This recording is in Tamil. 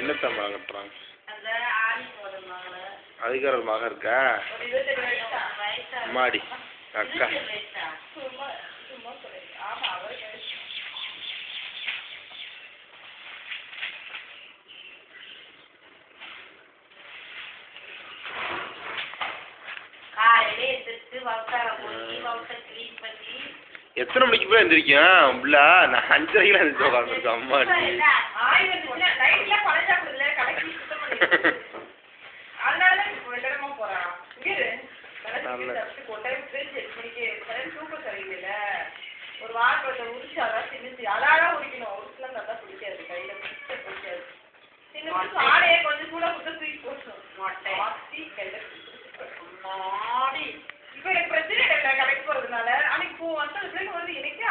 என்னத்த மரம் கட்டுறாங்க? அதுக்கு ஒரு மகன் இருக்கா? மாடி அக்கா எத்தனை மணிக்கு போய் எழுந்திருக்கேன் புள்ள? நான் 5:30 எழுந்திரிச்சு உட்காந்துருக்கேன். அம்மா ஒரு வாரத்தை உரிச்சு அதான் திணிச்சு அதான் உரிக்கணும். உரிச்சுலாம் பார்த்தா பிடிக்காது, கையில பிடிக்காது. தின்னு ஆடையை கொஞ்சம் கூட கொடுத்து தூக்கி போட்டணும். மாட்டி கையில மாடி இப்போ எனக்கு பிரச்சனை இல்லை கடைக்கு போறதுனால. அன்னைக்கு வந்தது பிள்ளைங்க வந்து எனக்கே